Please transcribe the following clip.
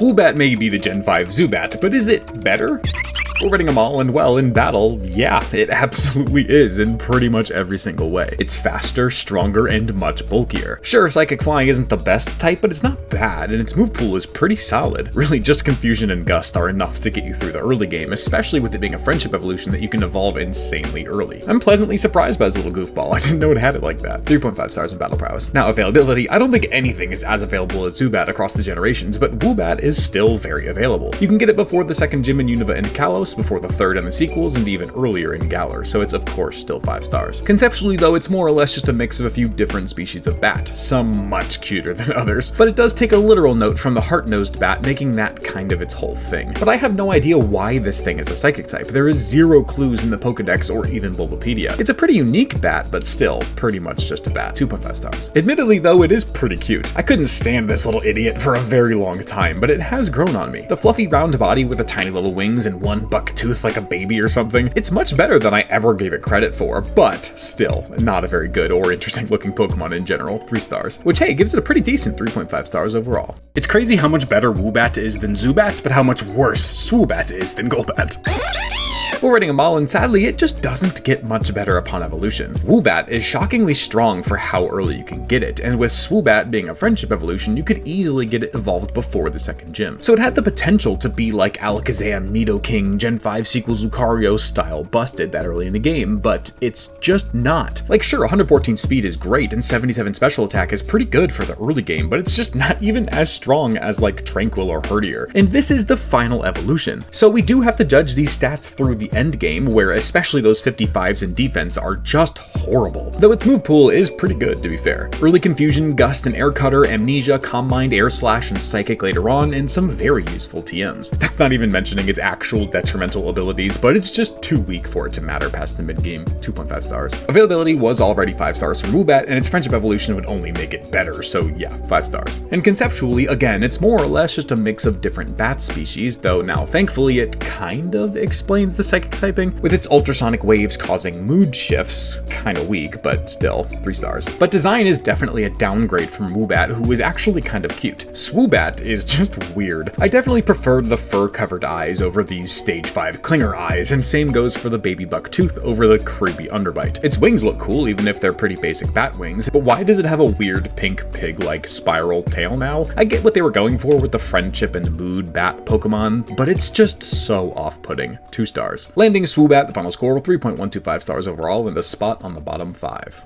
Woobat may be the Gen 5 Zubat, but is it better? We're rating them all, and well, in battle, yeah, it absolutely is in pretty much every single way. It's faster, stronger, and much bulkier. Sure, Psychic Flying isn't the best type, but it's not bad, and its move pool is pretty solid. Really, just Confusion and Gust are enough to get you through the early game, especially with it being a friendship evolution that you can evolve insanely early. I'm pleasantly surprised by this little goofball. I didn't know it had it like that. 3.5 stars in battle prowess. Now, availability, I don't think anything is as available as Zubat across the generations, but Woobat is still very available. You can get it before the second gym in Unova and Kalos, before the third in the sequels, and even earlier in Galar, so it's of course still 5 stars. Conceptually though, it's more or less just a mix of a few different species of bat, some much cuter than others, but it does take a literal note from the heart-nosed bat, making that kind of its whole thing. But I have no idea why this thing is a psychic type. There is 0 clues in the Pokedex or even Bulbapedia. It's a pretty unique bat, but still pretty much just a bat. 2.5 stars. Admittedly though, it is pretty cute. I couldn't stand this little idiot for a very long time, but it has grown on me. The fluffy round body with the tiny little wings and one buck tooth like a baby or something. It's much better than I ever gave it credit for, but still not a very good or interesting looking Pokemon in general. 3 stars, which hey, gives it a pretty decent 3.5 stars overall. It's crazy how much better Woobat is than Zubat, but how much worse Swoobat is than Golbat. We're rating them all, and sadly, it just doesn't get much better upon evolution. Woobat is shockingly strong for how early you can get it, and with Swoobat being a friendship evolution, you could easily get it evolved before the second gym. So it had the potential to be like Alakazam, Nidoking, Gen 5 sequels Lucario style busted that early in the game, but it's just not. Like sure, 114 speed is great, and 77 special attack is pretty good for the early game, but it's just not even as strong as like Tranquil or Herdier. And this is the final evolution. So we do have to judge these stats through the end game, where especially those 55s in defense are just horrible. Though its move pool is pretty good, to be fair. Early Confusion, Gust, and Air Cutter, Amnesia, Calm Mind, Air Slash, and Psychic later on, and some very useful TMs. That's not even mentioning its actual detrimental abilities, but it's just too weak for it to matter past the mid-game. 2.5 stars. Availability was already 5 stars from Woobat, and its friendship evolution would only make it better, so yeah, 5 stars. And conceptually, again, it's more or less just a mix of different bat species, though now thankfully it kind of explains the psychic typing, with its ultrasonic waves causing mood shifts. Kinda weak, but still, 3 stars. But design is definitely a downgrade from Woobat, who is actually kind of cute. Swoobat is just weird. I definitely preferred the fur-covered eyes over these stage 5 clinger eyes, and same goes for the baby buck tooth over the creepy underbite. Its wings look cool, even if they're pretty basic bat wings, but why does it have a weird pink pig-like spiral tail now? I get what they were going for with the friendship and mood bat Pokemon, but it's just so off-putting. 2 stars. Landing Swoobat, the final score, 3.125 stars overall, and a spot on the bottom 5.